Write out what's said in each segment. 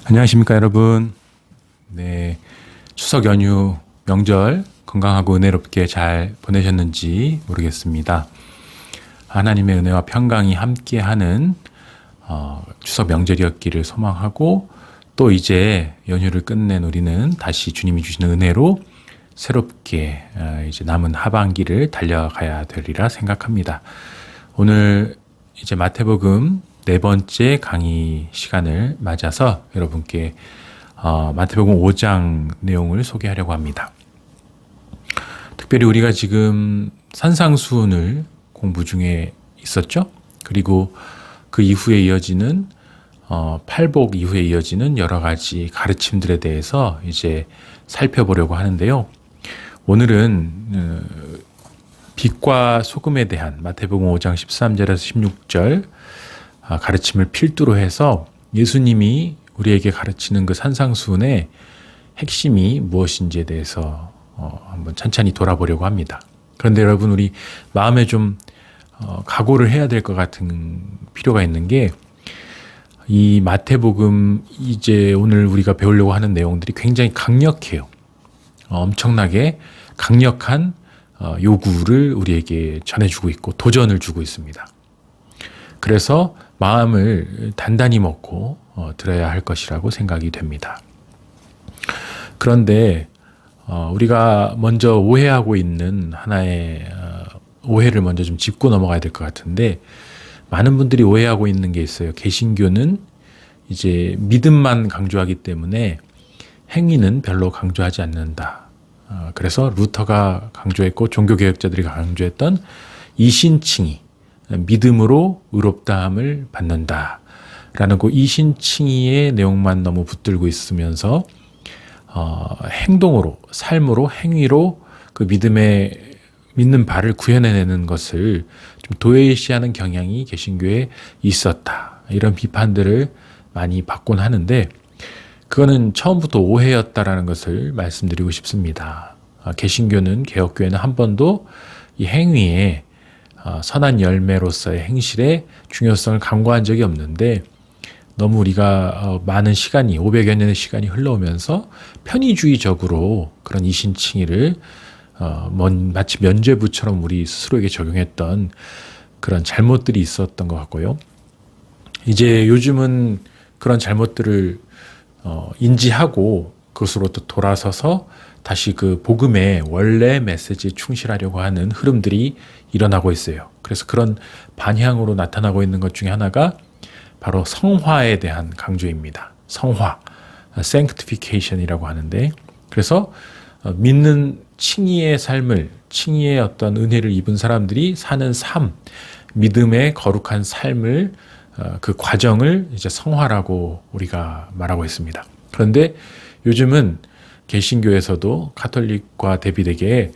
안녕하십니까, 여러분. 네, 추석 연휴 명절 건강하고 은혜롭게 잘 보내셨는지 모르겠습니다. 하나님의 은혜와 평강이 함께하는 추석 명절이었기를 소망하고, 또 이제 연휴를 끝낸 우리는 다시 주님이 주시는 은혜로 새롭게 이제 남은 하반기를 달려가야 되리라 생각합니다. 오늘 이제 마태복음 네 번째 강의 시간을 맞아서 여러분께 마태복음 5장 내용을 소개하려고 합니다. 특별히 우리가 지금 산상수훈을 공부 중에 있었죠. 그리고 그 이후에 이어지는 팔복 이후에 이어지는 여러 가지 가르침들에 대해서 이제 살펴보려고 하는데요. 오늘은 빛과 소금에 대한 마태복음 5장 13절에서 16절 가르침을 필두로 해서 예수님이 우리에게 가르치는 그 산상수훈의 핵심이 무엇인지에 대해서 한번 천천히 돌아보려고 합니다. 그런데 여러분, 우리 마음에 좀 각오를 해야 될 것 같은 필요가 있는 게, 이 마태복음 이제 오늘 우리가 배우려고 하는 내용들이 굉장히 강력해요. 엄청나게 강력한 요구를 우리에게 전해주고 있고 도전을 주고 있습니다. 그래서 마음을 단단히 먹고 들어야 할 것이라고 생각이 됩니다. 그런데 우리가 먼저 오해하고 있는 하나의 오해를 먼저 좀 짚고 넘어가야 될 것 같은데, 많은 분들이 오해하고 있는 게 있어요. 개신교는 이제 믿음만 강조하기 때문에 행위는 별로 강조하지 않는다. 그래서 루터가 강조했고 종교개혁자들이 강조했던 이신칭의, 믿음으로 의롭다함을 받는다라는 그 이신칭의의 내용만 너무 붙들고 있으면서 행동으로, 삶으로, 행위로 그 믿는 바를 구현해내는 것을 좀 도외시하는 경향이 개신교에 있었다. 이런 비판들을 많이 받곤 하는데, 그거는 처음부터 오해였다라는 것을 말씀드리고 싶습니다. 개신교는, 개혁교회는 한 번도 이 행위에 선한 열매로서의 행실의 중요성을 강조한 적이 없는데, 너무 우리가 많은 시간이, 500여 년의 시간이 흘러오면서 편의주의적으로 그런 이신칭의를 마치 면죄부처럼 우리 스스로에게 적용했던 그런 잘못들이 있었던 것 같고요. 이제 요즘은 그런 잘못들을 인지하고 그것으로 또 돌아서서 다시 그 복음의 원래 메시지에 충실하려고 하는 흐름들이 일어나고 있어요. 그래서 그런 반향으로 나타나고 있는 것 중에 하나가 바로 성화에 대한 강조입니다. 성화, sanctification이라고 하는데, 그래서 믿는 칭의의 삶을, 칭의의 어떤 은혜를 입은 사람들이 사는 삶, 믿음의 거룩한 삶을, 그 과정을 이제 성화라고 우리가 말하고 있습니다. 그런데 요즘은 개신교에서도 가톨릭과 대비되게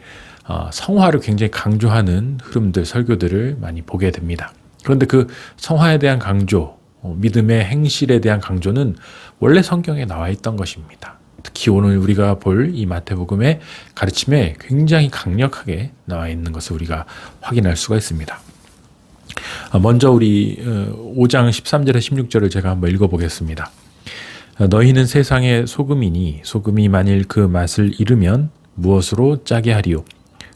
성화를 굉장히 강조하는 흐름들, 설교들을 많이 보게 됩니다. 그런데 그 성화에 대한 강조, 믿음의 행실에 대한 강조는 원래 성경에 나와 있던 것입니다. 특히 오늘 우리가 볼 이 마태복음의 가르침에 굉장히 강력하게 나와 있는 것을 우리가 확인할 수가 있습니다. 먼저 우리 5장 13절에 16절을 제가 한번 읽어보겠습니다. 너희는 세상의 소금이니 소금이 만일 그 맛을 잃으면 무엇으로 짜게 하리요?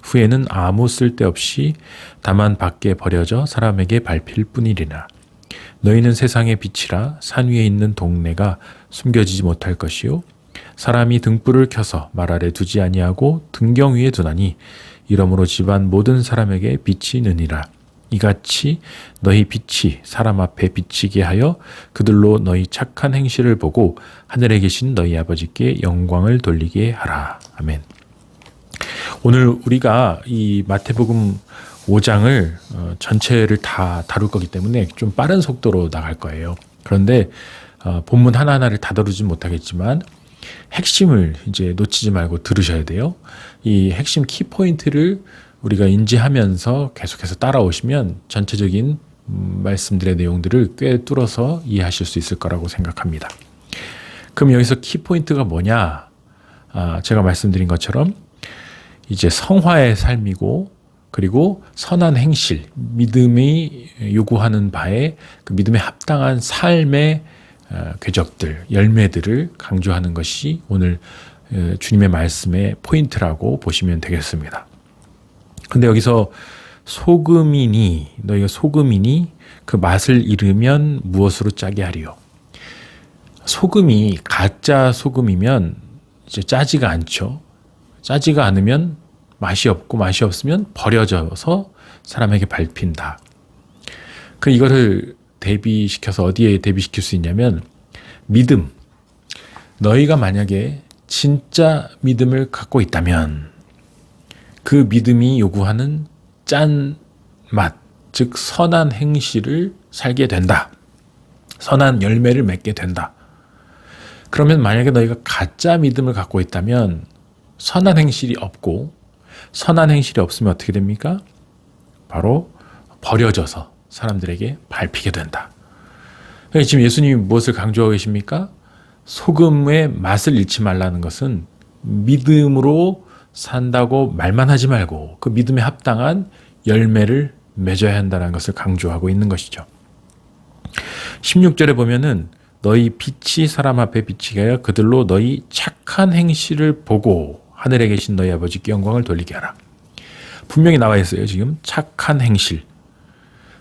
후에는 아무 쓸데없이 다만 밖에 버려져 사람에게 밟힐 뿐이리라. 너희는 세상의 빛이라. 산 위에 있는 동네가 숨겨지지 못할 것이요, 사람이 등불을 켜서 말 아래 두지 아니하고 등경 위에 두나니 이러므로 집안 모든 사람에게 빛이 느니라. 이같이 너희 빛이 사람 앞에 비치게 하여 그들로 너희 착한 행실을 보고 하늘에 계신 너희 아버지께 영광을 돌리게 하라. 아멘. 오늘 우리가 이 마태복음 5장을 전체를 다 다룰 거기 때문에 좀 빠른 속도로 나갈 거예요. 그런데 본문 하나하나를 다 다루진 못하겠지만 핵심을 이제 놓치지 말고 들으셔야 돼요. 이 핵심 키포인트를 우리가 인지하면서 계속해서 따라오시면 전체적인 말씀들의 내용들을 꽤 뚫어서 이해하실 수 있을 거라고 생각합니다. 그럼 여기서 키포인트가 뭐냐? 제가 말씀드린 것처럼 이제 성화의 삶이고, 그리고 선한 행실, 믿음이 요구하는 바에 그 믿음에 합당한 삶의 궤적들, 열매들을 강조하는 것이 오늘 주님의 말씀의 포인트라고 보시면 되겠습니다. 근데 여기서 너희가 소금이니 그 맛을 잃으면 무엇으로 짜게 하리요? 소금이 가짜 소금이면 이제 짜지가 않죠. 짜지가 않으면 맛이 없고 맛이 없으면 버려져서 사람에게 밟힌다. 이거를 대비시켜서 어디에 대비시킬 수 있냐면 믿음. 너희가 만약에 진짜 믿음을 갖고 있다면 그 믿음이 요구하는 짠 맛, 즉 선한 행실을 살게 된다. 선한 열매를 맺게 된다. 그러면 만약에 너희가 가짜 믿음을 갖고 있다면 선한 행실이 없고 선한 행실이 없으면 어떻게 됩니까? 바로 버려져서 사람들에게 밟히게 된다. 지금 예수님이 무엇을 강조하고 계십니까? 소금의 맛을 잃지 말라는 것은 믿음으로 산다고 말만 하지 말고 그 믿음에 합당한 열매를 맺어야 한다는 것을 강조하고 있는 것이죠. 16절에 보면은 너희 빛이 사람 앞에 비치게 하여 그들로 너희 착한 행실을 보고 하늘에 계신 너희 아버지께 영광을 돌리게 하라. 분명히 나와 있어요. 지금 착한 행실.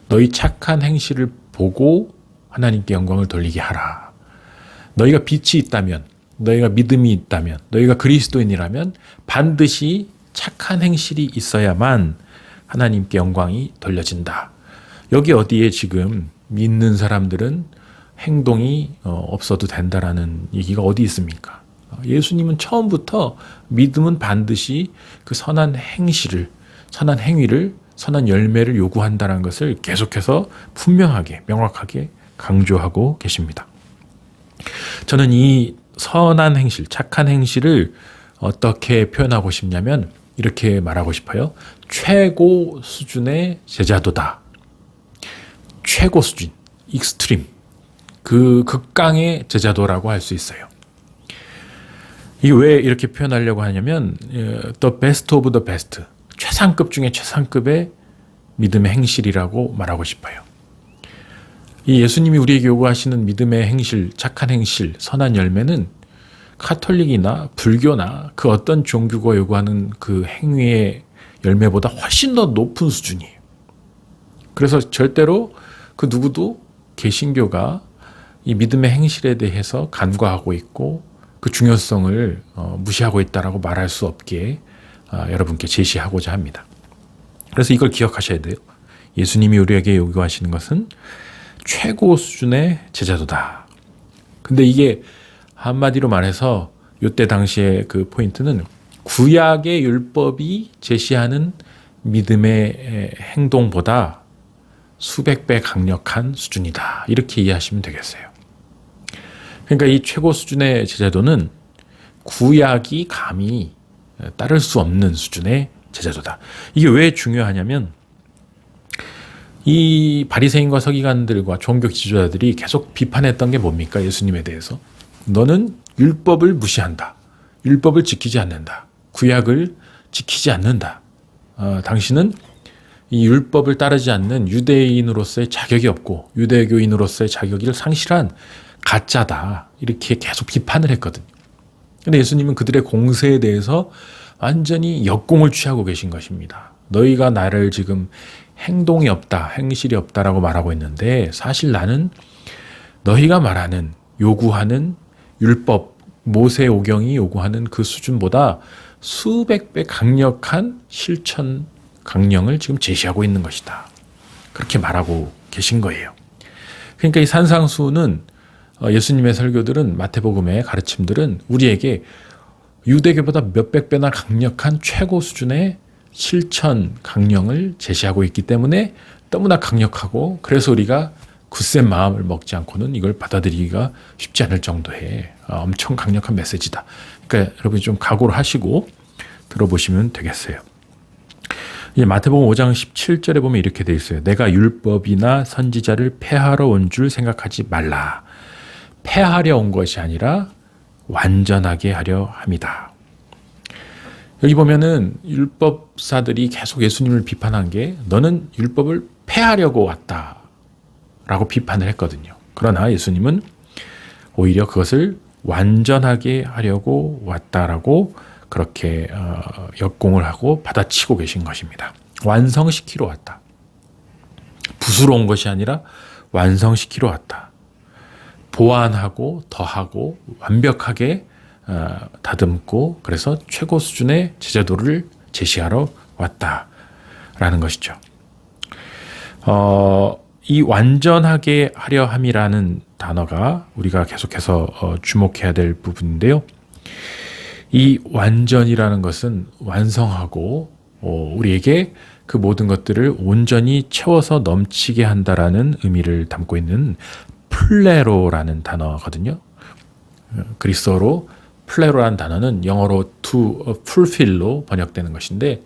너희 착한 행실을 보고 하나님께 영광을 돌리게 하라. 너희가 빛이 있다면, 너희가 믿음이 있다면, 너희가 그리스도인이라면 반드시 착한 행실이 있어야만 하나님께 영광이 돌려진다. 여기 어디에 지금 믿는 사람들은 행동이 없어도 된다라는 얘기가 어디 있습니까? 예수님은 처음부터 믿음은 반드시 그 선한 행실을, 선한 행위를, 선한 열매를 요구한다는 것을 계속해서 분명하게, 명확하게 강조하고 계십니다. 저는 이 선한 행실, 착한 행실을 어떻게 표현하고 싶냐면 이렇게 말하고 싶어요. 최고 수준의 제자도다. 최고 수준, 익스트림. 그 극강의 제자도라고 할 수 있어요. 이게 왜 이렇게 표현하려고 하냐면 the best of the best, 최상급 중에 최상급의 믿음의 행실이라고 말하고 싶어요. 이 예수님이 우리에게 요구하시는 믿음의 행실, 착한 행실, 선한 열매는 카톨릭이나 불교나 그 어떤 종교가 요구하는 그 행위의 열매보다 훨씬 더 높은 수준이에요. 그래서 절대로 그 누구도 개신교가 이 믿음의 행실에 대해서 간과하고 있고 그 중요성을 무시하고 있다라고 말할 수 없게 여러분께 제시하고자 합니다. 그래서 이걸 기억하셔야 돼요. 예수님이 우리에게 요구하시는 것은 최고 수준의 제자도다. 근데 이게 한마디로 말해서 이때 당시의 그 포인트는 구약의 율법이 제시하는 믿음의 행동보다 수백 배 강력한 수준이다. 이렇게 이해하시면 되겠어요. 그러니까 이 최고 수준의 제자도는 구약이 감히 따를 수 없는 수준의 제자도다. 이게 왜 중요하냐면 이 바리새인과 서기관들과 종교 지도자들이 계속 비판했던 게 뭡니까? 예수님에 대해서. 너는 율법을 무시한다. 율법을 지키지 않는다. 구약을 지키지 않는다. 당신은 이 율법을 따르지 않는 유대인으로서의 자격이 없고 유대교인으로서의 자격을 상실한 가짜다. 이렇게 계속 비판을 했거든요. 근데 예수님은 그들의 공세에 대해서 완전히 역공을 취하고 계신 것입니다. 너희가 나를 지금 행동이 없다, 행실이 없다라고 말하고 있는데 사실 나는 너희가 말하는 요구하는 율법, 모세오경이 요구하는 그 수준보다 수백 배 강력한 실천 강령을 지금 제시하고 있는 것이다. 그렇게 말하고 계신 거예요. 그러니까 이 산상수훈은 예수님의 설교들은 마태복음의 가르침들은 우리에게 유대교보다 몇백 배나 강력한 최고 수준의 실천 강령을 제시하고 있기 때문에 너무나 강력하고 그래서 우리가 굳센 마음을 먹지 않고는 이걸 받아들이기가 쉽지 않을 정도의 엄청 강력한 메시지다. 그러니까 여러분이 좀 각오를 하시고 들어보시면 되겠어요. 이제 마태복음 5장 17절에 보면 이렇게 돼 있어요. 내가 율법이나 선지자를 폐하러 온 줄 생각하지 말라. 폐하려 온 것이 아니라 완전하게 하려 함이다. 여기 보면은 율법사들이 계속 예수님을 비판한 게 너는 율법을 폐하려고 왔다라고 비판을 했거든요. 그러나 예수님은 오히려 그것을 완전하게 하려고 왔다라고 그렇게 역공을 하고 받아치고 계신 것입니다. 완성시키러 왔다. 붓으로 온 것이 아니라 완성시키러 왔다. 보완하고 더하고 완벽하게 다듬고 그래서 최고 수준의 제자도를 제시하러 왔다라는 것이죠. 이 완전하게 하려 함이라는 단어가 우리가 계속해서 주목해야 될 부분인데요. 이 완전이라는 것은 완성하고 우리에게 그 모든 것들을 온전히 채워서 넘치게 한다라는 의미를 담고 있는 플레로라는 단어거든요. 그리스어로 플레로라는 단어는 영어로 to fulfill로 번역되는 것인데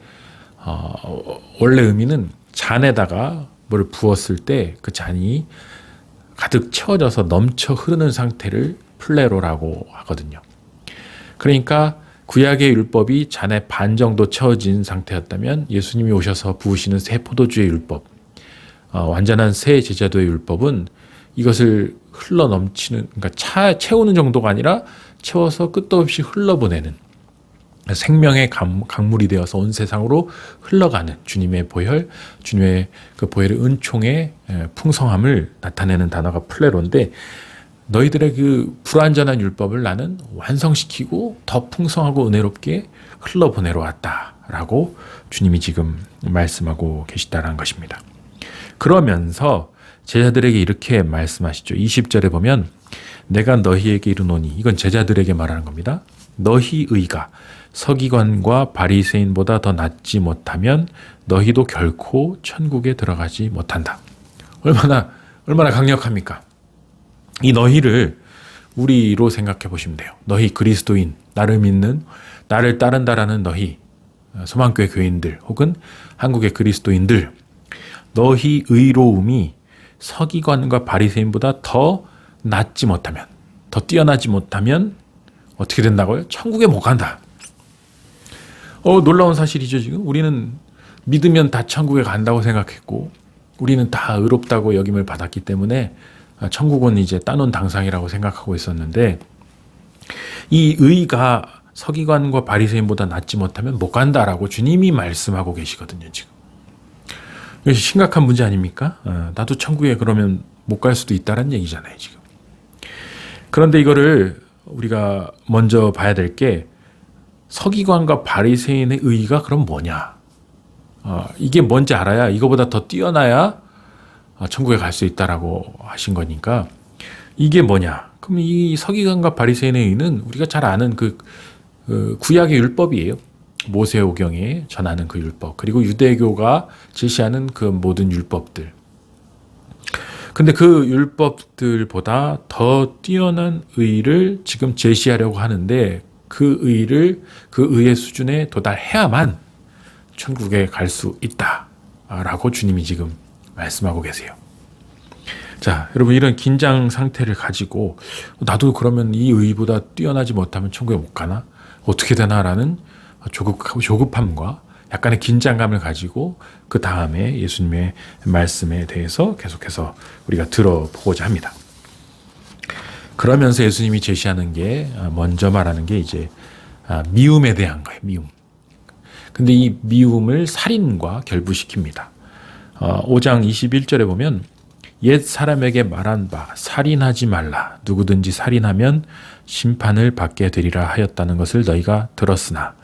원래 의미는 잔에다가 뭘 부었을 때 그 잔이 가득 채워져서 넘쳐 흐르는 상태를 플레로라고 하거든요. 그러니까 구약의 율법이 잔의 반 정도 채워진 상태였다면 예수님이 오셔서 부으시는 새 포도주의 율법, 완전한 새 제자도의 율법은 이것을 흘러 넘치는, 그러니까 채우는 정도가 아니라 채워서 끝도 없이 흘러보내는 생명의 강물이 되어서 온 세상으로 흘러가는 주님의 보혈, 주님의 그 보혈의 은총의 풍성함을 나타내는 단어가 플레로인데 너희들의 그 불완전한 율법을 나는 완성시키고 더 풍성하고 은혜롭게 흘러보내러 왔다라고 주님이 지금 말씀하고 계시다는 것입니다. 그러면서 제자들에게 이렇게 말씀하시죠. 20절에 보면 내가 너희에게 이르노니, 이건 제자들에게 말하는 겁니다. 너희 의가 서기관과 바리새인보다 더 낫지 못하면 너희도 결코 천국에 들어가지 못한다. 얼마나 강력합니까? 이 너희를 우리로 생각해 보시면 돼요. 너희 그리스도인, 나를 믿는, 나를 따른다라는 너희, 소망교회 교인들 혹은 한국의 그리스도인들, 너희 의로움이 서기관과 바리새인보다 더 낫지 못하면, 더 뛰어나지 못하면 어떻게 된다고요? 천국에 못 간다. 놀라운 사실이죠. 지금 우리는 믿으면 다 천국에 간다고 생각했고 우리는 다 의롭다고 여김을 받았기 때문에 천국은 이제 따놓은 당상이라고 생각하고 있었는데 이 의가 서기관과 바리새인보다 낫지 못하면 못 간다라고 주님이 말씀하고 계시거든요. 지금 이것이 심각한 문제 아닙니까? 나도 천국에 그러면 못 갈 수도 있다는 얘기잖아요. 지금. 그런데 이거를 우리가 먼저 봐야 될 게 서기관과 바리새인의 의의가 그럼 뭐냐? 이게 뭔지 알아야 이거보다 더 뛰어나야 천국에 갈 수 있다라고 하신 거니까 이게 뭐냐? 그럼 이 서기관과 바리새인의 의의는 우리가 잘 아는 그 구약의 율법이에요. 모세오경에 전하는 그 율법, 그리고 유대교가 제시하는 그 모든 율법들. 근데 그 율법들보다 더 뛰어난 의의를 지금 제시하려고 하는데 그 의의 수준에 도달해야만 천국에 갈 수 있다라고 주님이 지금 말씀하고 계세요. 자, 여러분 이런 긴장 상태를 가지고 나도 그러면 이 의의보다 뛰어나지 못하면 천국에 못 가나? 어떻게 되나라는 조급함과 약간의 긴장감을 가지고 그 다음에 예수님의 말씀에 대해서 계속해서 우리가 들어보고자 합니다. 그러면서 예수님이 제시하는 게 먼저 말하는 게 이제 미움에 대한 거예요. 미움. 근데 이 미움을 살인과 결부시킵니다. 5장 21절에 보면 옛 사람에게 말한 바 살인하지 말라. 누구든지 살인하면 심판을 받게 되리라 하였다는 것을 너희가 들었으나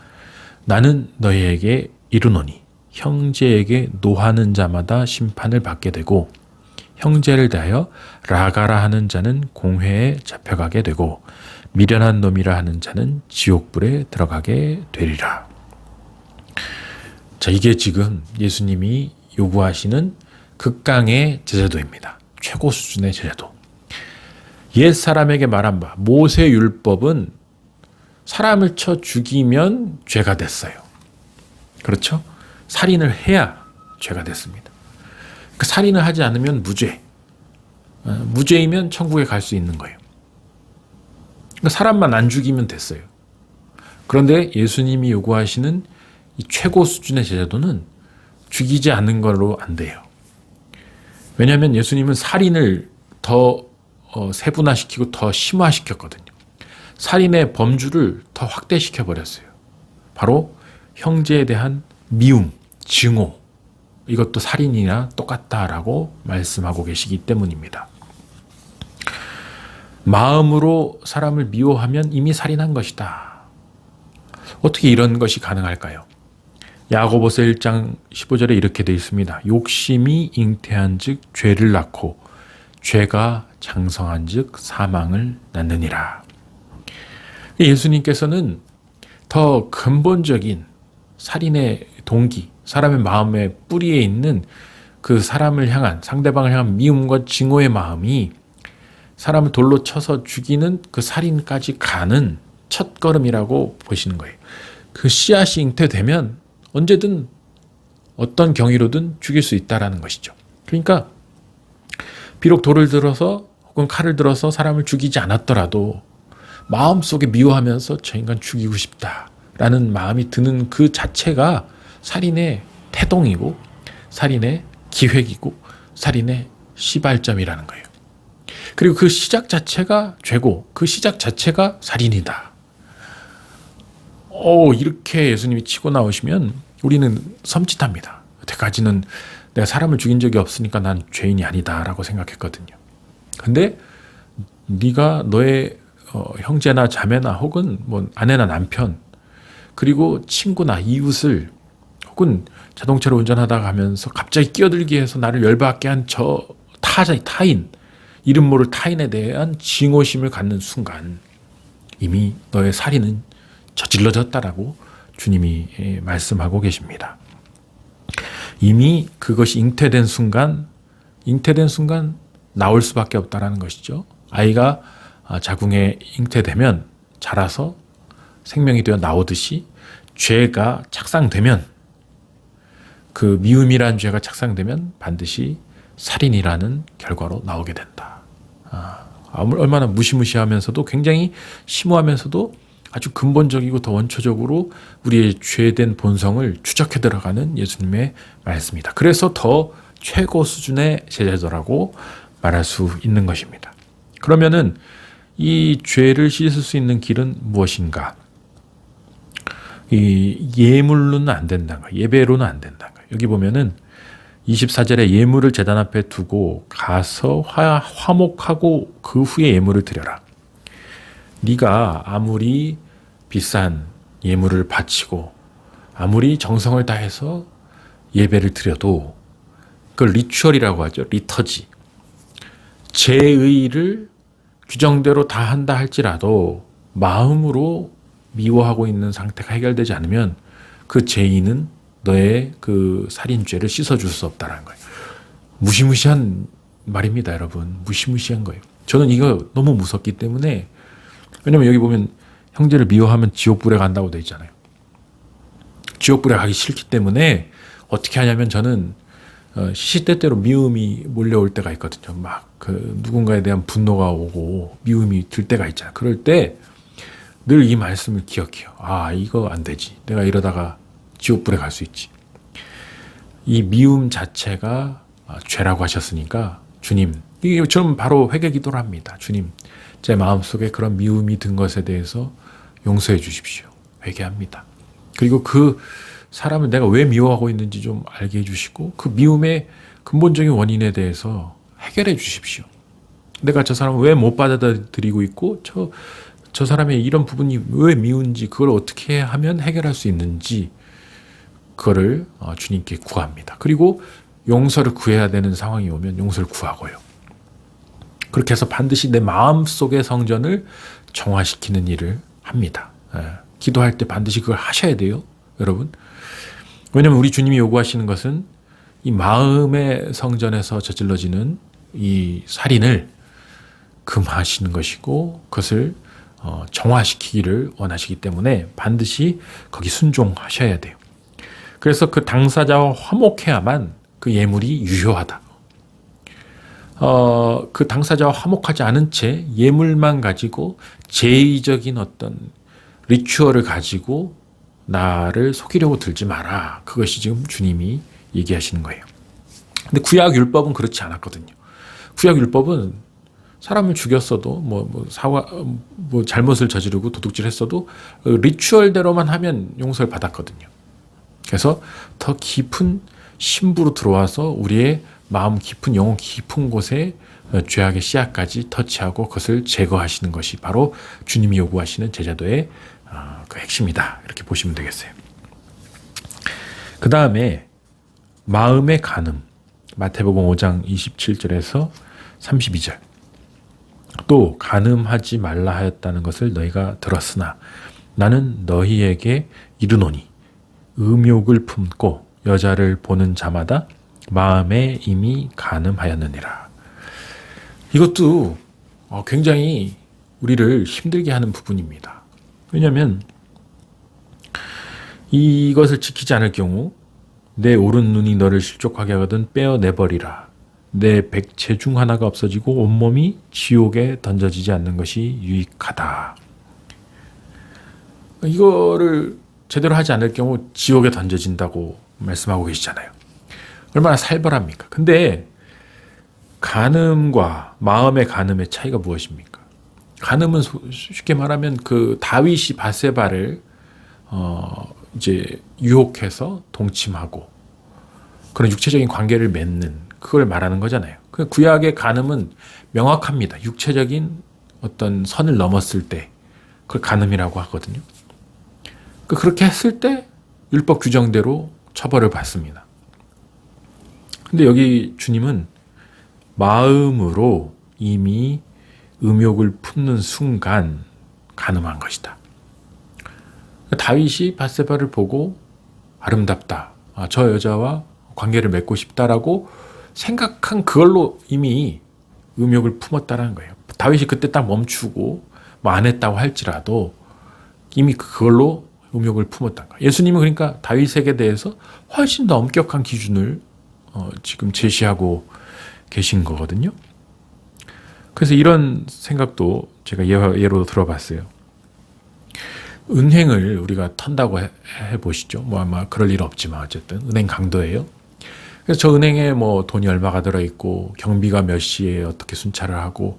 나는 너희에게 이르노니 형제에게 노하는 자마다 심판을 받게 되고 형제를 대하여 라가라 하는 자는 공회에 잡혀가게 되고 미련한 놈이라 하는 자는 지옥불에 들어가게 되리라. 자, 이게 지금 예수님이 요구하시는 극강의 제자도입니다. 최고 수준의 제자도. 옛 사람에게 말한 바 모세 율법은 사람을 쳐 죽이면 죄가 됐어요. 그렇죠? 살인을 해야 죄가 됐습니다. 그 살인을 하지 않으면 무죄. 무죄이면 천국에 갈 수 있는 거예요. 그러니까 사람만 안 죽이면 됐어요. 그런데 예수님이 요구하시는 이 최고 수준의 제자도는 죽이지 않는 걸로 안 돼요. 왜냐하면 예수님은 살인을 더 세분화시키고 더 심화시켰거든요. 살인의 범주를 더 확대시켜 버렸어요. 바로 형제에 대한 미움, 증오, 이것도 살인이나 똑같다라고 말씀하고 계시기 때문입니다. 마음으로 사람을 미워하면 이미 살인한 것이다. 어떻게 이런 것이 가능할까요? 야고보서 1장 15절에 이렇게 되어 있습니다. 욕심이 잉태한 즉 죄를 낳고 죄가 장성한 즉 사망을 낳느니라. 예수님께서는 더 근본적인 살인의 동기, 사람의 마음의 뿌리에 있는 그 사람을 향한, 상대방을 향한 미움과 증오의 마음이 사람을 돌로 쳐서 죽이는 그 살인까지 가는 첫걸음이라고 보시는 거예요. 그 씨앗이 잉태되면 언제든 어떤 경위로든 죽일 수 있다라는 것이죠. 그러니까 비록 돌을 들어서 혹은 칼을 들어서 사람을 죽이지 않았더라도 마음속에 미워하면서 저 인간 죽이고 싶다라는 마음이 드는 그 자체가 살인의 태동이고 살인의 기획이고 살인의 시발점이라는 거예요. 그리고 그 시작 자체가 죄고 그 시작 자체가 살인이다. 이렇게 예수님이 치고 나오시면 우리는 섬찟합니다. 여태까지는 내가 사람을 죽인 적이 없으니까 난 죄인이 아니다라고 생각했거든요. 근데 네가 너의 형제나 자매나 혹은 뭐 아내나 남편 그리고 친구나 이웃을 혹은 자동차를 운전하다가 가면서 갑자기 끼어들게 해서 나를 열받게 한 저 타인, 이름 모를 타인에 대한 증오심을 갖는 순간 이미 너의 살인은 저질러졌다라고 주님이 말씀하고 계십니다. 이미 그것이 잉태된 순간 나올 수밖에 없다라는 것이죠. 아이가 자궁에 잉태되면 자라서 생명이 되어 나오듯이 죄가 착상되면 그 미움이라는 죄가 착상되면 반드시 살인이라는 결과로 나오게 된다. 얼마나 무시무시하면서도 굉장히 심오하면서도 아주 근본적이고 더 원초적으로 우리의 죄된 본성을 추적해 들어가는 예수님의 말씀이다. 그래서 더 최고 수준의 제자도라고 말할 수 있는 것입니다. 그러면은 이 죄를 씻을 수 있는 길은 무엇인가? 이 예물로는 안 된다는 거예요. 예배로는 안 된다는 거예요. 여기 보면은 24절에 예물을 제단 앞에 두고 가서 화목하고 그 후에 예물을 드려라. 네가 아무리 비싼 예물을 바치고 아무리 정성을 다해서 예배를 드려도 그걸 리추얼이라고 하죠. 리터지. 제의를 규정대로 다 한다 할지라도 마음으로 미워하고 있는 상태가 해결되지 않으면 그 죄인은 너의 그 살인죄를 씻어줄 수 없다는 거예요. 무시무시한 말입니다, 여러분. 무시무시한 거예요. 저는 이거 너무 무섭기 때문에, 왜냐면 여기 보면 형제를 미워하면 지옥불에 간다고 돼 있잖아요. 지옥불에 가기 싫기 때문에 어떻게 하냐면 저는 시시때때로 미움이 몰려올 때가 있거든요. 막 그 누군가에 대한 분노가 오고 미움이 들 때가 있잖아요. 그럴 때 늘 이 말씀을 기억해요. 이거 안 되지. 내가 이러다가 지옥불에 갈 수 있지. 이 미움 자체가 죄라고 하셨으니까 주님, 저는 바로 회개 기도를 합니다. 주님, 제 마음속에 그런 미움이 든 것에 대해서 용서해 주십시오. 회개합니다. 그리고 그 사람을 내가 왜 미워하고 있는지 좀 알게 해주시고 그 미움의 근본적인 원인에 대해서 해결해 주십시오. 내가 저 사람을 왜 못 받아들이고 있고 저 사람의 이런 부분이 왜 미운지 그걸 어떻게 하면 해결할 수 있는지 그거를 주님께 구합니다. 그리고 용서를 구해야 되는 상황이 오면 용서를 구하고요. 그렇게 해서 반드시 내 마음속의 성전을 정화시키는 일을 합니다. 기도할 때 반드시 그걸 하셔야 돼요, 여러분. 왜냐하면 우리 주님이 요구하시는 것은 이 마음의 성전에서 저질러지는 이 살인을 금하시는 것이고 그것을 정화시키기를 원하시기 때문에 반드시 거기 순종하셔야 돼요. 그래서 그 당사자와 화목해야만 그 예물이 유효하다. 그 당사자와 화목하지 않은 채 예물만 가지고 제의적인 어떤 리추얼을 가지고 나를 속이려고 들지 마라. 그것이 지금 주님이 얘기하시는 거예요. 근데 구약 율법은 그렇지 않았거든요. 구약 율법은 사람을 죽였어도 뭐 잘못을 저지르고 도둑질했어도 리추얼대로만 하면 용서를 받았거든요. 그래서 더 깊은 심부로 들어와서 우리의 마음 깊은 영혼 깊은 곳에 죄악의 씨앗까지 터치하고 그것을 제거하시는 것이 바로 주님이 요구하시는 제자도의 그 핵심이다. 이렇게 보시면 되겠어요. 그 다음에 마음의 간음, 마태복음 5장 27절에서 32절. 또 간음하지 말라 하였다는 것을 너희가 들었으나 나는 너희에게 이르노니 음욕을 품고 여자를 보는 자마다 마음에 이미 간음하였느니라. 이것도 굉장히 우리를 힘들게 하는 부분입니다. 왜냐하면 이것을 지키지 않을 경우 내 오른 눈이 너를 실족하게 하거든 빼어내버리라. 내 백체 중 하나가 없어지고 온몸이 지옥에 던져지지 않는 것이 유익하다. 이거를 제대로 하지 않을 경우 지옥에 던져진다고 말씀하고 계시잖아요. 얼마나 살벌합니까? 근데 간음과 마음의 간음의 차이가 무엇입니까? 간음은 쉽게 말하면 그 다윗이 밧세바를 이제 유혹해서 동침하고 그런 육체적인 관계를 맺는 그걸 말하는 거잖아요. 그 구약의 간음은 명확합니다. 육체적인 어떤 선을 넘었을 때 그걸 간음이라고 하거든요. 그렇게 했을 때 율법 규정대로 처벌을 받습니다. 근데 여기 주님은 마음으로 이미 음욕을 품는 순간 간음한 것이다. 다윗이 밧세바를 보고 아름답다. 저 여자와 관계를 맺고 싶다라고 생각한 그걸로 이미 음욕을 품었다라는 거예요. 다윗이 그때 딱 멈추고 뭐 안 했다고 할지라도 이미 그걸로 음욕을 품었다는 거예요. 예수님은 그러니까 다윗에게 대해서 훨씬 더 엄격한 기준을 지금 제시하고 계신 거거든요. 그래서 이런 생각도 제가 예로 들어봤어요. 은행을 우리가 턴다고 해보시죠. 뭐 아마 그럴 일 없지만 어쨌든 은행 강도예요. 그래서 저 은행에 뭐 돈이 얼마가 들어있고 경비가 몇 시에 어떻게 순찰을 하고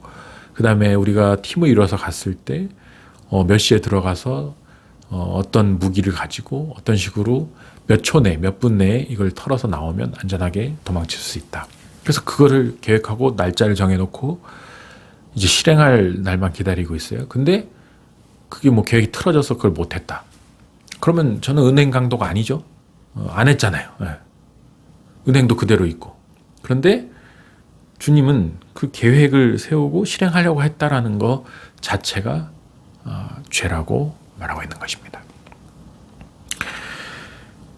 그 다음에 우리가 팀을 이뤄서 갔을 때 몇 시에 들어가서 어떤 무기를 가지고 어떤 식으로 몇 초 내, 몇 분 내에 이걸 털어서 나오면 안전하게 도망칠 수 있다. 그래서 그거를 계획하고 날짜를 정해놓고 이제 실행할 날만 기다리고 있어요. 근데 그게 뭐 계획이 틀어져서 그걸 못했다. 그러면 저는 은행 강도가 아니죠. 안 했잖아요. 네. 은행도 그대로 있고. 그런데 주님은 그 계획을 세우고 실행하려고 했다라는 것 자체가 죄라고 말하고 있는 것입니다.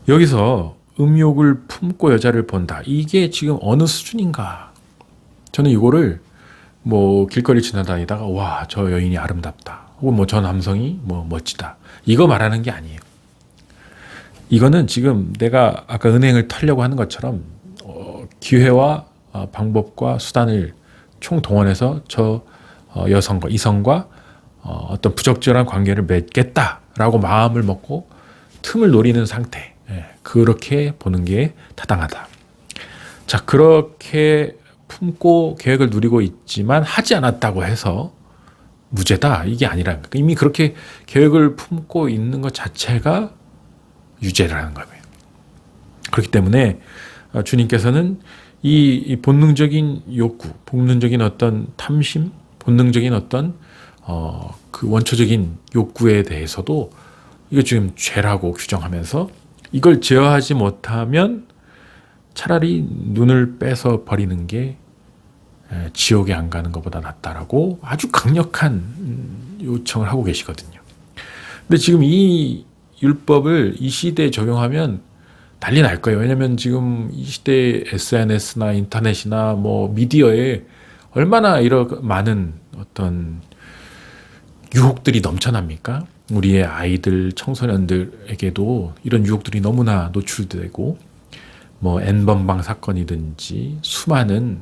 여기서 음욕을 품고 여자를 본다. 이게 지금 어느 수준인가? 저는 이거를 뭐 길거리 지나다니다가 와, 저 여인이 아름답다. 혹은 뭐 저 남성이 뭐 멋지다. 이거 말하는 게 아니에요. 이거는 지금 내가 아까 은행을 털려고 하는 것처럼 기회와 방법과 수단을 총동원해서 저 여성과 이성과 어떤 부적절한 관계를 맺겠다라고 마음을 먹고 틈을 노리는 상태. 그렇게 보는 게 타당하다. 자, 그렇게 품고 계획을 누리고 있지만 하지 않았다고 해서 무죄다. 이게 아니라는 거예요. 이미 그렇게 계획을 품고 있는 것 자체가 유죄라는 거예요. 그렇기 때문에 주님께서는 이 본능적인 욕구, 본능적인 어떤 탐심, 본능적인 어떤 그 원초적인 욕구에 대해서도 이거 지금 죄라고 규정하면서 이걸 제어하지 못하면 차라리 눈을 빼서 버리는 게 지옥에 안 가는 것보다 낫다라고 아주 강력한 요청을 하고 계시거든요. 근데 지금 이 율법을 이 시대에 적용하면 난리 날 거예요. 왜냐하면 지금 이 시대의 SNS나 인터넷이나 뭐 미디어에 얼마나 이런 많은 어떤 유혹들이 넘쳐납니까? 우리의 아이들, 청소년들에게도 이런 유혹들이 너무나 노출되고 뭐 N번방 사건이든지 수많은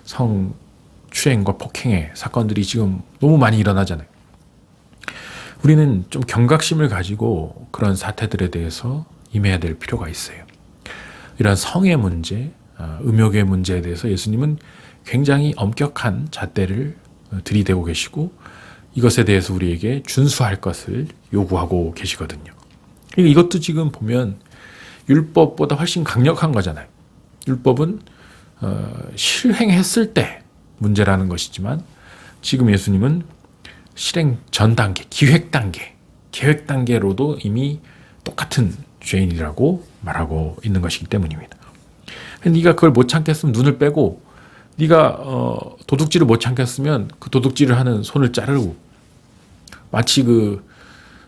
성추행과 폭행의 사건들이 지금 너무 많이 일어나잖아요. 우리는 좀 경각심을 가지고 그런 사태들에 대해서 임해야 될 필요가 있어요. 이런 성의 문제, 음욕의 문제에 대해서 예수님은 굉장히 엄격한 잣대를 들이대고 계시고 이것에 대해서 우리에게 준수할 것을 요구하고 계시거든요. 이것도 지금 보면 율법보다 훨씬 강력한 거잖아요. 율법은 실행했을 때 문제라는 것이지만 지금 예수님은 실행 전 단계, 기획 단계, 계획 단계로도 이미 똑같은 죄인이라고 말하고 있는 것이기 때문입니다. 네가 그걸 못 참겠으면 눈을 빼고 네가 도둑질을 못 참겠으면 그 도둑질을 하는 손을 자르고 마치 그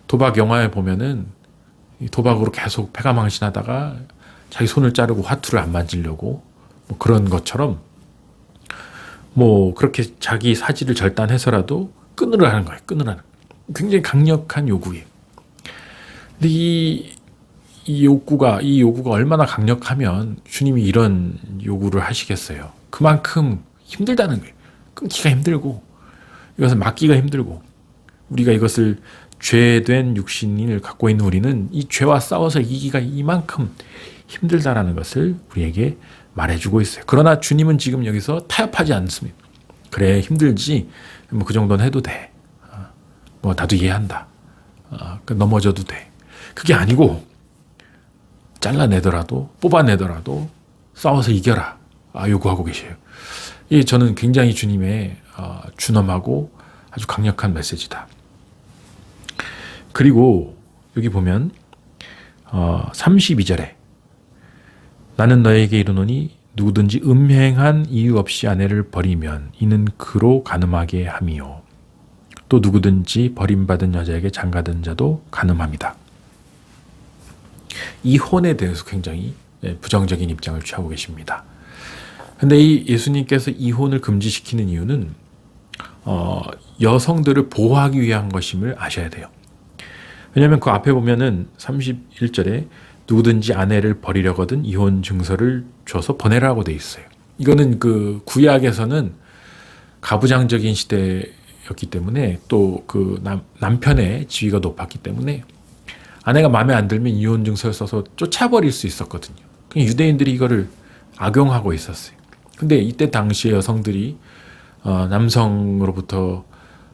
도박 영화에 보면은 도박으로 계속 패가망신하다가 자기 손을 자르고 화투를 안 만지려고 뭐 그런 것처럼 뭐 그렇게 자기 사지를 절단해서라도 끊으라는 거예요. 끊으라는. 굉장히 강력한 요구예요. 근데 이 요구가 얼마나 강력하면 주님이 이런 요구를 하시겠어요. 그만큼 힘들다는 거예요. 끊기가 힘들고 이것을 막기가 힘들고 우리가 이것을 죄된 육신을 갖고 있는 우리는 이 죄와 싸워서 이기기가 이만큼 힘들다라는 것을 우리에게 말해주고 있어요. 그러나 주님은 지금 여기서 타협하지 않습니다. 그래 힘들지 뭐 그 정도는 해도 돼. 뭐 나도 이해한다. 넘어져도 돼. 그게 아니고 잘라내더라도 뽑아내더라도 싸워서 이겨라 요구하고 계세요. 이 저는 굉장히 주님의 준엄하고 아주 강력한 메시지다. 그리고 여기 보면 32절에 나는 너에게 이르노니 누구든지 음행한 이유 없이 아내를 버리면 이는 그로 간음하게 함이요 또 누구든지 버림받은 여자에게 장가든 자도 간음합니다. 이혼에 대해서 굉장히 부정적인 입장을 취하고 계십니다. 근데 이 예수님께서 이혼을 금지시키는 이유는 여성들을 보호하기 위한 것임을 아셔야 돼요. 왜냐하면 그 앞에 보면은 31절에 누구든지 아내를 버리려거든 이혼 증서를 줘서 보내라고 돼 있어요. 이거는 그 구약에서는 가부장적인 시대였기 때문에 또 그 남편의 지위가 높았기 때문에 아내가 마음에 안 들면 이혼 증서를 써서 쫓아버릴 수 있었거든요. 유대인들이 이거를 악용하고 있었어요. 근데 이때 당시에 여성들이 남성으로부터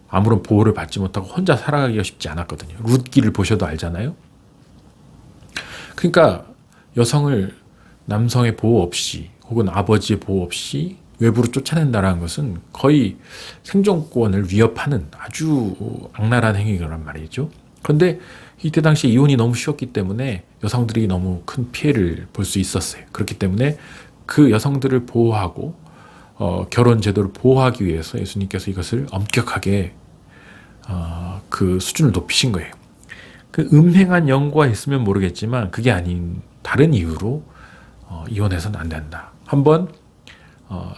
아무런 보호를 받지 못하고 혼자 살아가기가 쉽지 않았거든요. 룻기를 보셔도 알잖아요. 그러니까 여성을 남성의 보호 없이 혹은 아버지의 보호 없이 외부로 쫓아낸다는 것은 거의 생존권을 위협하는 아주 악랄한 행위란 말이죠. 그런데 이때 당시 이혼이 너무 쉬웠기 때문에 여성들이 너무 큰 피해를 볼 수 있었어요. 그렇기 때문에 그 여성들을 보호하고 결혼 제도를 보호하기 위해서 예수님께서 이것을 엄격하게 그 수준을 높이신 거예요. 그 음행한 영과 있으면 모르겠지만 그게 아닌 다른 이유로 이혼해서는 안 된다. 한번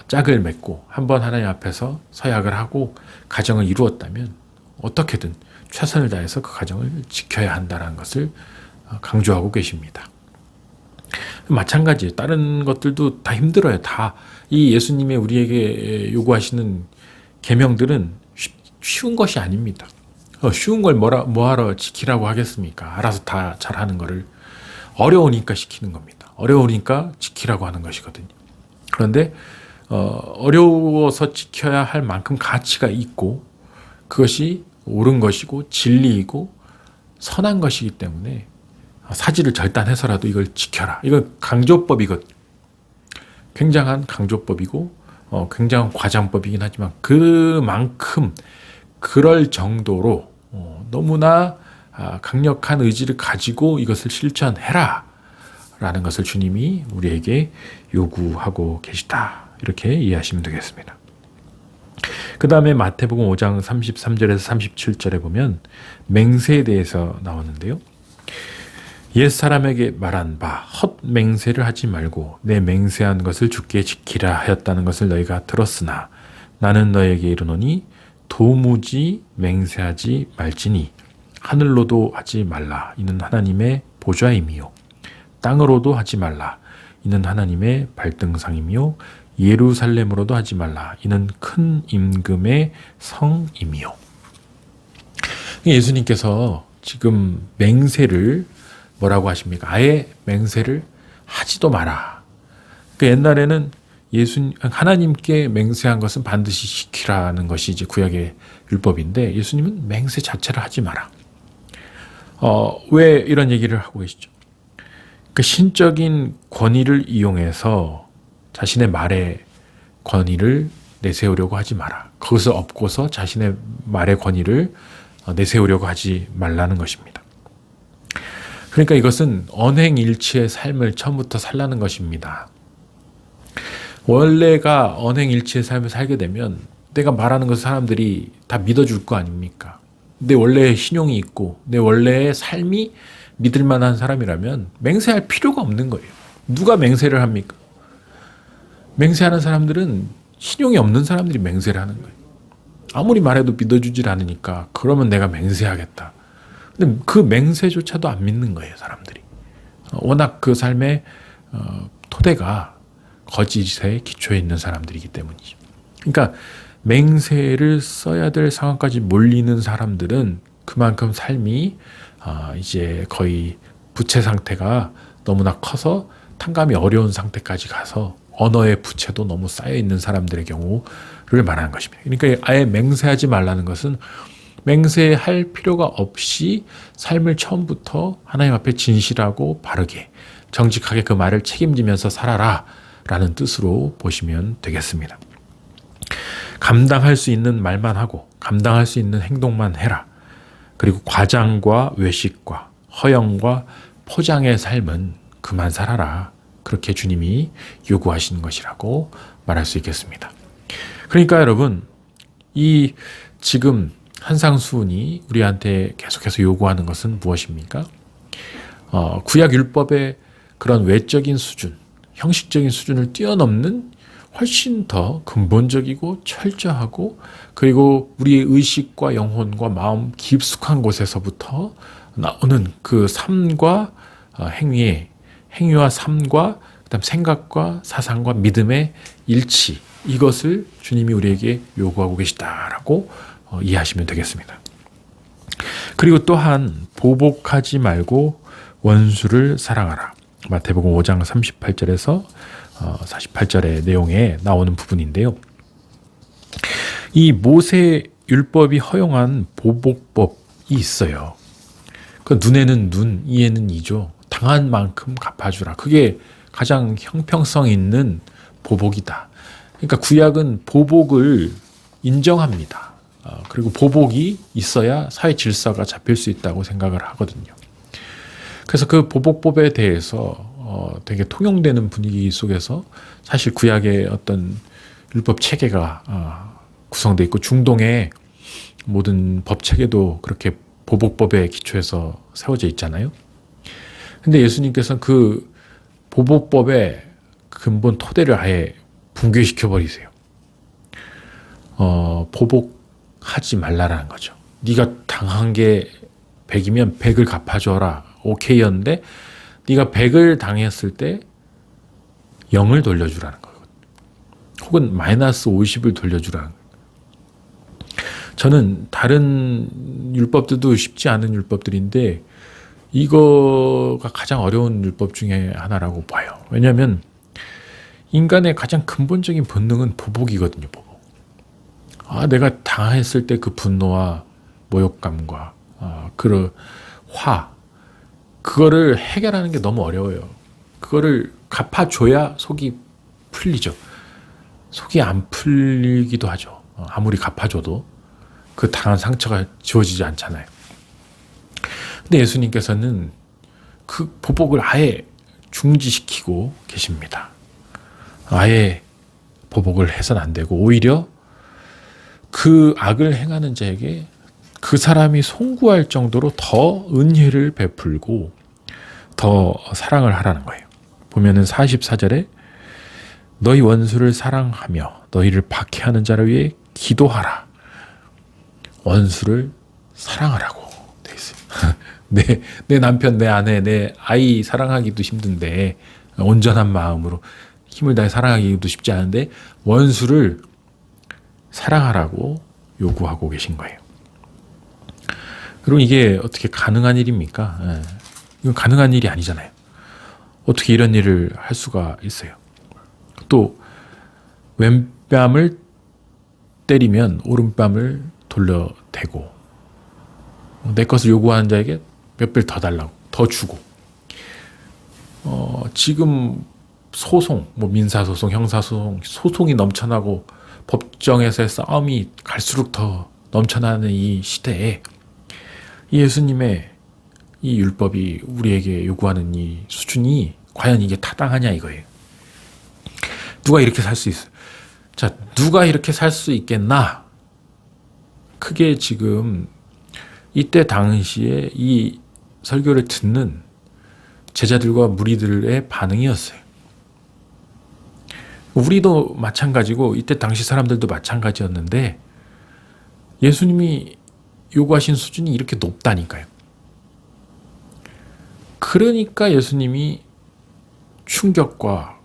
짝을 맺고 한번 하나님 앞에서 서약을 하고 가정을 이루었다면 어떻게든 최선을 다해서 그 가정을 지켜야 한다는 것을 강조하고 계십니다. 마찬가지예요. 다른 것들도 다 힘들어요. 다 이 예수님의 우리에게 요구하시는 계명들은 쉬운 것이 아닙니다. 쉬운 걸 뭐하러 지키라고 하겠습니까? 알아서 다 잘하는 거를 어려우니까 시키는 겁니다. 어려우니까 지키라고 하는 것이거든요. 그런데 어려워서 지켜야 할 만큼 가치가 있고 그것이 옳은 것이고 진리이고 선한 것이기 때문에 사지를 절단해서라도 이걸 지켜라. 이건 강조법이거든요. 굉장한 강조법이고 굉장한 과장법이긴 하지만 그만큼 그럴 정도로 너무나 강력한 의지를 가지고 이것을 실천해라 라는 것을 주님이 우리에게 요구하고 계시다. 이렇게 이해하시면 되겠습니다. 그 다음에 마태복음 5장 33절에서 37절에 보면 맹세에 대해서 나오는데요. 옛사람에게 말한 바 헛맹세를 하지 말고 내 맹세한 것을 주께 지키라 하였다는 것을 너희가 들었으나 나는 너희에게 이르노니 도무지 맹세하지 말지니 하늘로도 하지 말라 이는 하나님의 보좌임이요 땅으로도 하지 말라 이는 하나님의 발등상이며 예루살렘으로도 하지 말라 이는 큰 임금의 성임이요. 예수님께서 지금 맹세를 뭐라고 하십니까? 아예 맹세를 하지도 마라. 그러니까 옛날에는 하나님께 맹세한 것은 반드시 지키라는 것이 이제 구약의 율법인데 예수님은 맹세 자체를 하지 마라. 왜 이런 얘기를 하고 계시죠? 그 신적인 권위를 이용해서 자신의 말의 권위를 내세우려고 하지 마라. 그것을 업고서 자신의 말의 권위를 내세우려고 하지 말라는 것입니다. 그러니까 이것은 언행일치의 삶을 처음부터 살라는 것입니다. 원래가 언행일치의 삶을 살게 되면 내가 말하는 것을 사람들이 다 믿어줄 거 아닙니까? 내 원래의 신용이 있고 내 원래의 삶이 믿을 만한 사람이라면 맹세할 필요가 없는 거예요. 누가 맹세를 합니까? 맹세하는 사람들은 신용이 없는 사람들이 맹세를 하는 거예요. 아무리 말해도 믿어주질 않으니까 그러면 내가 맹세하겠다. 근데 그 맹세조차도 안 믿는 거예요, 사람들이. 워낙 그 삶의 토대가 거짓에 기초해 있는 사람들이기 때문이죠. 그러니까 맹세를 써야 될 상황까지 몰리는 사람들은 그만큼 삶이 이제 거의 부채 상태가 너무나 커서 탕감이 어려운 상태까지 가서 언어의 부채도 너무 쌓여 있는 사람들의 경우를 말하는 것입니다. 그러니까 아예 맹세하지 말라는 것은 맹세할 필요가 없이 삶을 처음부터 하나님 앞에 진실하고 바르게 정직하게 그 말을 책임지면서 살아라 라는 뜻으로 보시면 되겠습니다. 감당할 수 있는 말만 하고 감당할 수 있는 행동만 해라. 그리고 과장과 외식과 허영과 포장의 삶은 그만 살아라. 그렇게 주님이 요구하시는 것이라고 말할 수 있겠습니다. 그러니까 여러분, 이 지금 한상수훈이 우리한테 계속해서 요구하는 것은 무엇입니까? 구약 율법의 그런 외적인 수준, 형식적인 수준을 뛰어넘는 훨씬 더 근본적이고 철저하고 그리고 우리의 의식과 영혼과 마음 깊숙한 곳에서부터 나오는 그 삶과 행위와 삶과 그다음 생각과 사상과 믿음의 일치, 이것을 주님이 우리에게 요구하고 계시다라고 이해하시면 되겠습니다. 그리고 또한 보복하지 말고 원수를 사랑하라. 마태복음 5장 38절에서 48절의 내용에 나오는 부분인데요. 이 모세 율법이 허용한 보복법이 있어요. 그 눈에는 눈, 이에는 이죠. 당한 만큼 갚아주라. 그게 가장 형평성 있는 보복이다. 그러니까 구약은 보복을 인정합니다. 그리고 보복이 있어야 사회 질서가 잡힐 수 있다고 생각을 하거든요. 그래서 그 보복법에 대해서 되게 통용되는 분위기 속에서 사실 구약의 어떤 율법 체계가 구성되어 있고 중동의 모든 법 체계도 그렇게 보복법에 기초해서 세워져 있잖아요. 근데 예수님께서는 그 보복법의 근본 토대를 아예 붕괴시켜 버리세요. 보복하지 말라라는 거죠. 네가 당한 게 100이면 100을 갚아줘라. 오케이였는데 네가 100을 당했을 때 0을 돌려주라는 거거든요. 혹은 마이너스 50을 돌려주라는 거예요. 저는 다른 율법들도 쉽지 않은 율법들인데 이거가 가장 어려운 율법 중에 하나라고 봐요. 왜냐하면 인간의 가장 근본적인 본능은 보복이거든요. 보복. 내가 당했을 때 그 분노와 모욕감과 그 그거를 해결하는 게 너무 어려워요. 그거를 갚아줘야 속이 풀리죠. 속이 안 풀리기도 하죠. 아무리 갚아줘도 그 당한 상처가 지워지지 않잖아요. 근데 예수님께서는 그 보복을 아예 중지시키고 계십니다. 아예 보복을 해서는 안 되고 오히려 그 악을 행하는 자에게 그 사람이 송구할 정도로 더 은혜를 베풀고 더 사랑을 하라는 거예요. 보면은 44절에 너희 원수를 사랑하며 너희를 박해하는 자를 위해 기도하라. 원수를 사랑하라고 돼 있어요. 내 남편, 내 아내, 내 아이 사랑하기도 힘든데 온전한 마음으로 힘을 다해 사랑하기도 쉽지 않은데 원수를 사랑하라고 요구하고 계신 거예요. 그리고 이게 어떻게 가능한 일입니까? 이건 가능한 일이 아니잖아요. 어떻게 이런 일을 할 수가 있어요? 또 왼뺨을 때리면 오른뺨을 돌려대고, 내 것을 요구하는 자에게 몇 배를 더 달라고, 더 주고, 지금 소송, 뭐 민사소송, 형사소송, 소송이 넘쳐나고 법정에서의 싸움이 갈수록 더 넘쳐나는 이 시대에 이 예수님의 이 율법이 우리에게 요구하는 이 수준이 과연 이게 타당하냐 이거예요. 누가 이렇게 살 수 있어요? 자, 누가 이렇게 살 수 있겠나? 크게 지금 이때 당시에 이 설교를 듣는 제자들과 무리들의 반응이었어요. 우리도 마찬가지고 이때 당시 사람들도 마찬가지였는데 예수님이 요구하신 수준이 이렇게 높다니까요. 그러니까 예수님이 충격과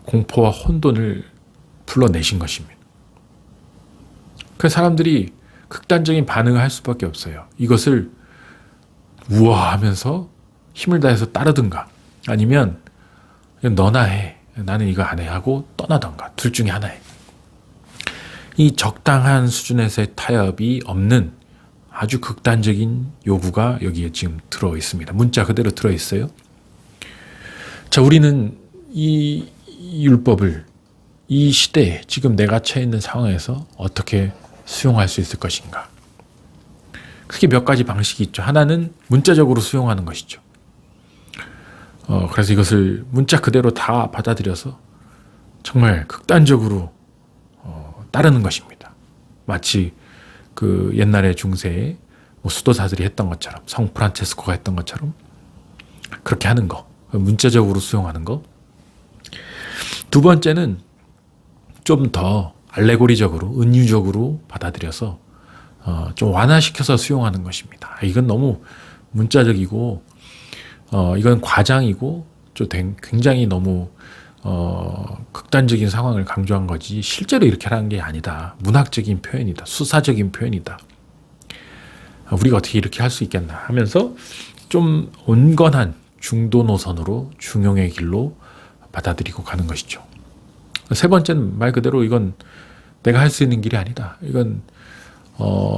공포와 혼돈을 불러내신 것입니다. 그 사람들이 극단적인 반응을 할 수밖에 없어요. 이것을 우아하면서 힘을 다해서 따르든가 아니면 너나 해, 나는 이거 안 해 하고 떠나던가 둘 중에 하나예요. 이 적당한 수준에서의 타협이 없는 아주 극단적인 요구가 여기에 지금 들어 있습니다. 문자 그대로 들어 있어요. 자, 우리는 이 율법을 이 시대에 지금 내가 처해 있는 상황에서 어떻게 수용할 수 있을 것인가? 크게 몇 가지 방식이 있죠. 하나는 문자적으로 수용하는 것이죠. 그래서 이것을 문자 그대로 다 받아들여서 정말 극단적으로 따르는 것입니다. 마치 그 옛날의 중세에 수도사들이 했던 것처럼, 성 프란체스코가 했던 것처럼 그렇게 하는 거, 문자적으로 수용하는 거. 두 번째는 좀 더 알레고리적으로, 은유적으로 받아들여서 좀 완화시켜서 수용하는 것입니다. 이건 너무 문자적이고 이건 과장이고 좀 굉장히 너무 극단적인 상황을 강조한 거지 실제로 이렇게 하는 게 아니다. 문학적인 표현이다. 수사적인 표현이다. 우리가 어떻게 이렇게 할 수 있겠나 하면서 좀 온건한 중도 노선으로 중용의 길로 받아들이고 가는 것이죠. 세 번째는 말 그대로 이건 내가 할 수 있는 길이 아니다. 이건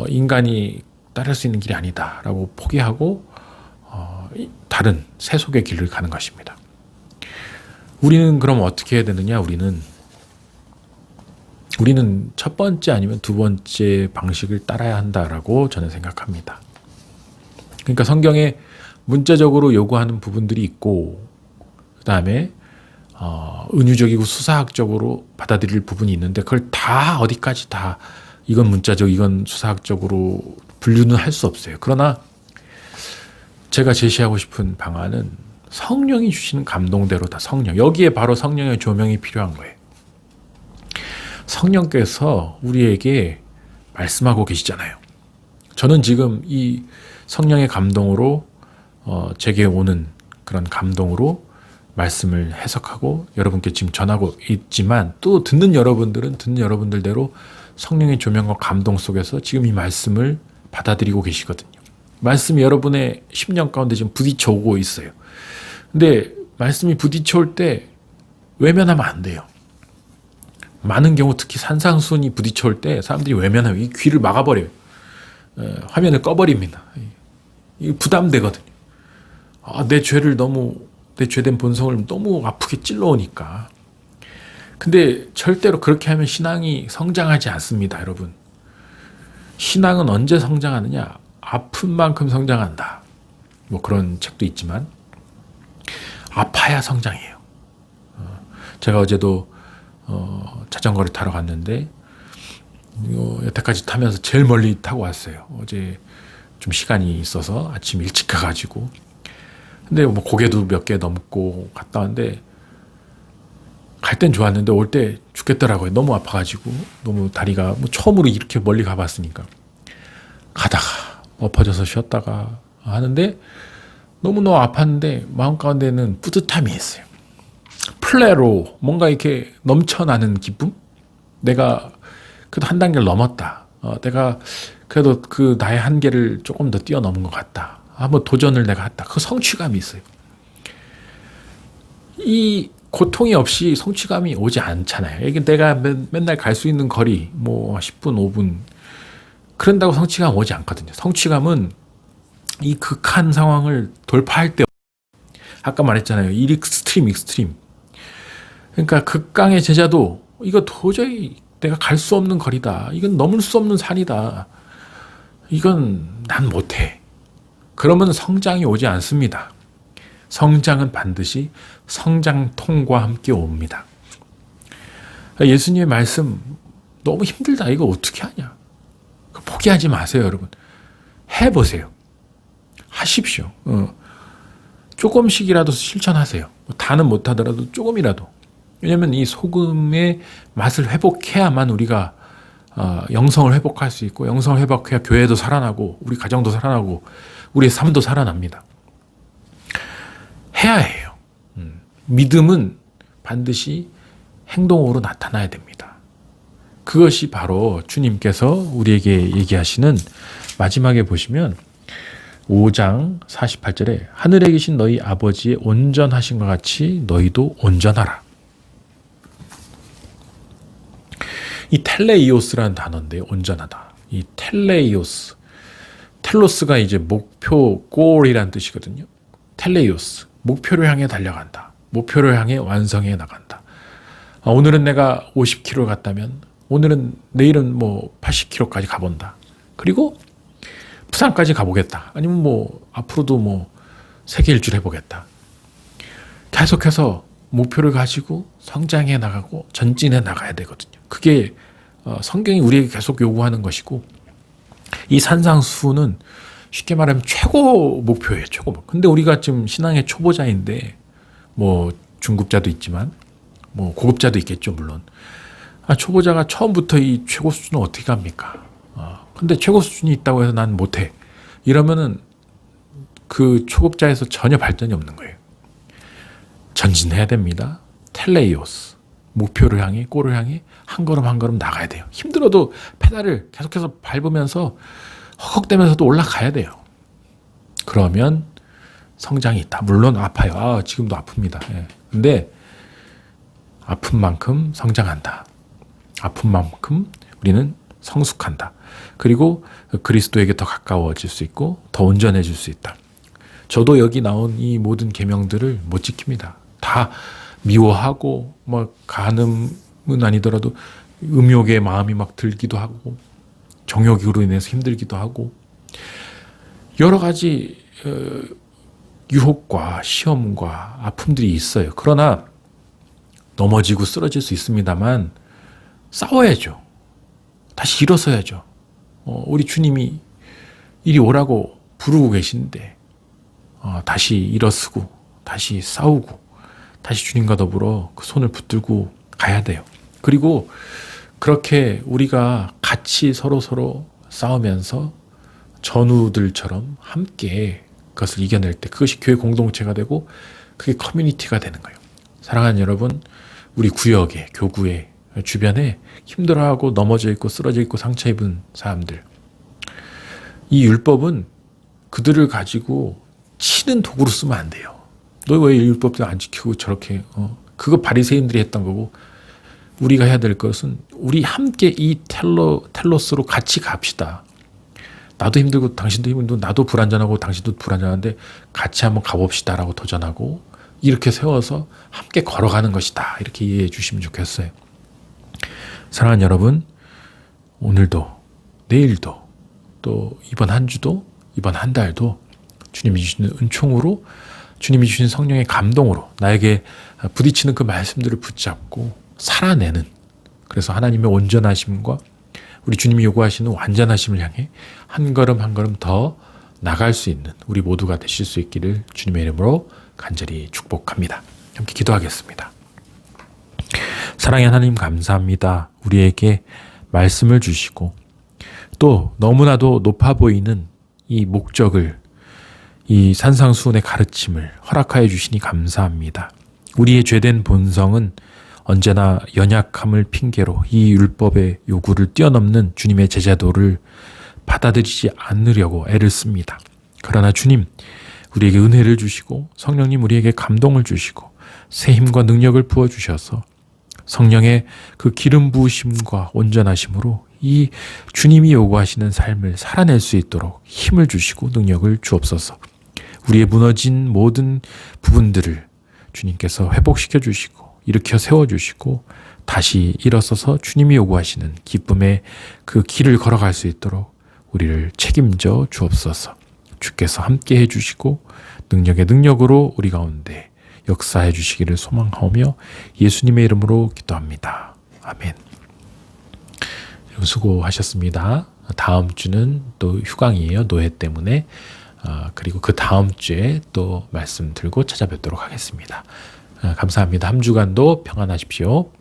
인간이 따를 수 있는 길이 아니다 라고 포기하고 다른 세속의 길을 가는 것입니다. 우리는 그럼 어떻게 해야 되느냐? 우리는 첫 번째 아니면 두 번째 방식을 따라야 한다라고 저는 생각합니다. 그러니까 성경에 문자적으로 요구하는 부분들이 있고 그 다음에 은유적이고 수사학적으로 받아들일 부분이 있는데 그걸 다 어디까지 다 이건 문자적 이건 수사학적으로 분류는 할 수 없어요. 그러나 제가 제시하고 싶은 방안은 성령이 주시는 감동대로다. 성령. 여기에 바로 성령의 조명이 필요한 거예요. 성령께서 우리에게 말씀하고 계시잖아요. 저는 지금 이 성령의 감동으로 제게 오는 그런 감동으로 말씀을 해석하고 여러분께 지금 전하고 있지만 또 듣는 여러분들은 듣는 여러분들대로 성령의 조명과 감동 속에서 지금 이 말씀을 받아들이고 계시거든요. 말씀이 여러분의 심령 가운데 지금 부딪혀 오고 있어요. 근데 말씀이 부딪혀 올 때 외면하면 안 돼요. 많은 경우 특히 산상수훈이 부딪혀 올 때 사람들이 외면하면 이 귀를 막아버려요. 화면을 꺼버립니다. 이 부담되거든요. 내 죄된 본성을 너무 아프게 찔러오니까. 근데 절대로 그렇게 하면 신앙이 성장하지 않습니다, 여러분. 신앙은 언제 성장하느냐? 아픈 만큼 성장한다. 뭐 그런 책도 있지만 아파야 성장해요. 제가 어제도 자전거를 타러 갔는데 여태까지 타면서 제일 멀리 타고 왔어요. 어제 좀 시간이 있어서 아침 일찍 가가지고 근데 뭐 고개도 몇 개 넘고 갔다 왔는데 갈 땐 좋았는데 올 때 죽겠더라고요. 너무 아파가지고 너무 다리가 뭐 처음으로 이렇게 멀리 가봤으니까 가다가 엎어져서 쉬었다가 하는데 너무너무 아팠는데 마음 가운데는 뿌듯함이 있어요. 플레로 뭔가 이렇게 넘쳐나는 기쁨? 내가 그래도 한 단계를 넘었다. 내가 그래도 그 나의 한계를 조금 더 뛰어넘은 것 같다. 한번 도전을 내가 했다. 그 성취감이 있어요. 이 고통이 없이 성취감이 오지 않잖아요. 이게 내가 맨날 갈 수 있는 거리, 뭐 10분, 5분 그런다고 성취감 오지 않거든요. 성취감은 이 극한 상황을 돌파할 때, 아까 말했잖아요. 이 익스트림. 그러니까 극강의 제자도 이거 도저히 내가 갈 수 없는 거리다. 이건 넘을 수 없는 산이다. 이건 난 못해. 그러면 성장이 오지 않습니다. 성장은 반드시 성장통과 함께 옵니다. 예수님의 말씀 너무 힘들다. 이거 어떻게 하냐. 포기하지 마세요, 여러분. 해보세요. 하십시오. 조금씩이라도 실천하세요. 다는 못하더라도 조금이라도. 왜냐하면 이 소금의 맛을 회복해야만 우리가 영성을 회복할 수 있고, 영성을 회복해야 교회도 살아나고 우리 가정도 살아나고 우리의 삶도 살아납니다. 해야 해요. 믿음은 반드시 행동으로 나타나야 됩니다. 그것이 바로 주님께서 우리에게 얘기하시는, 마지막에 보시면 5장 48절에 하늘에 계신 너희 아버지의 온전하신과 같이 너희도 온전하라. 이 텔레이오스라는 단어인데요. 온전하다. 이 텔레이오스. 텔로스가 이제 목표, 골이라는 뜻이거든요. 텔레이오스. 목표를 향해 달려간다. 목표를 향해 완성해 나간다. 오늘은 내가 50km 갔다면 내일은 뭐 80km까지 가본다. 그리고 부산까지 가보겠다. 아니면 뭐 앞으로도 뭐 세계 일주를 해보겠다. 계속해서 목표를 가지고 성장해 나가고 전진해 나가야 되거든요. 그게 성경이 우리에게 계속 요구하는 것이고, 이 산상수훈은 쉽게 말하면 최고 목표예요. 최고 목표. 근데 우리가 지금 신앙의 초보자인데, 뭐 중급자도 있지만 뭐 고급자도 있겠죠, 물론. 초보자가 처음부터 이 최고 수준은 어떻게 갑니까? 근데 최고 수준이 있다고 해서 난 못해. 이러면은 그 초급자에서 전혀 발전이 없는 거예요. 전진해야 됩니다. 텔레이오스. 목표를 향해, 골을 향해 한 걸음 한 걸음 나가야 돼요. 힘들어도 페달을 계속해서 밟으면서 헉헉대면서도 올라가야 돼요. 그러면 성장이 있다. 물론 아파요. 지금도 아픕니다. 예. 근데 아픈 만큼 성장한다. 아픈 만큼 우리는 성숙한다. 그리고 그리스도에게 더 가까워질 수 있고 더 온전해질 수 있다. 저도 여기 나온 이 모든 계명들을 못 지킵니다. 다 미워하고 뭐 간음은 아니더라도 음욕의 마음이 막 들기도 하고, 정욕으로 인해서 힘들기도 하고, 여러 가지 유혹과 시험과 아픔들이 있어요. 그러나 넘어지고 쓰러질 수 있습니다만 싸워야죠. 다시 일어서야죠. 우리 주님이 이리 오라고 부르고 계신데 다시 일어서고 다시 싸우고 다시 주님과 더불어 그 손을 붙들고 가야 돼요. 그리고 그렇게 우리가 같이 서로 싸우면서 전우들처럼 함께 그것을 이겨낼 때 그것이 교회 공동체가 되고 그게 커뮤니티가 되는 거예요. 사랑하는 여러분, 우리 구역에, 교구에, 주변에 힘들어하고 넘어져 있고 쓰러져 있고 상처 입은 사람들, 이 율법은 그들을 가지고 치는 도구로 쓰면 안 돼요. 너 왜 율법도 안 지키고 저렇게 그거 바리새인들이 했던 거고, 우리가 해야 될 것은 우리 함께 이 텔로스로 같이 갑시다. 나도 힘들고 당신도 힘들고 나도 불안전하고 당신도 불안전한데 같이 한번 가봅시다라고 도전하고 이렇게 세워서 함께 걸어가는 것이다. 이렇게 이해해 주시면 좋겠어요. 사랑하는 여러분, 오늘도 내일도 또 이번 한 주도 이번 한 달도 주님이 주시는 은총으로, 주님이 주신 성령의 감동으로 나에게 부딪히는 그 말씀들을 붙잡고 살아내는, 그래서 하나님의 온전하심과 우리 주님이 요구하시는 완전하심을 향해 한 걸음 한 걸음 더 나갈 수 있는 우리 모두가 되실 수 있기를 주님의 이름으로 간절히 축복합니다. 함께 기도하겠습니다. 사랑의 하나님, 감사합니다. 우리에게 말씀을 주시고 또 너무나도 높아 보이는 이 목적을, 이 산상수훈의 가르침을 허락하여 주시니 감사합니다. 우리의 죄된 본성은 언제나 연약함을 핑계로 이 율법의 요구를 뛰어넘는 주님의 제자도를 받아들이지 않으려고 애를 씁니다. 그러나 주님, 우리에게 은혜를 주시고 성령님 우리에게 감동을 주시고 새 힘과 능력을 부어주셔서 성령의 그 기름 부으심과 온전하심으로 이 주님이 요구하시는 삶을 살아낼 수 있도록 힘을 주시고 능력을 주옵소서. 우리의 무너진 모든 부분들을 주님께서 회복시켜 주시고 일으켜 세워주시고 다시 일어서서 주님이 요구하시는 기쁨의 그 길을 걸어갈 수 있도록 우리를 책임져 주옵소서. 주께서 함께 해주시고 능력의 능력으로 우리 가운데 역사해 주시기를 소망하며 예수님의 이름으로 기도합니다. 아멘. 수고하셨습니다. 다음 주는 또 휴강이에요. 노회 때문에. 그리고 그 다음 주에 또 말씀 들고 찾아뵙도록 하겠습니다. 감사합니다. 한 주간도 평안하십시오.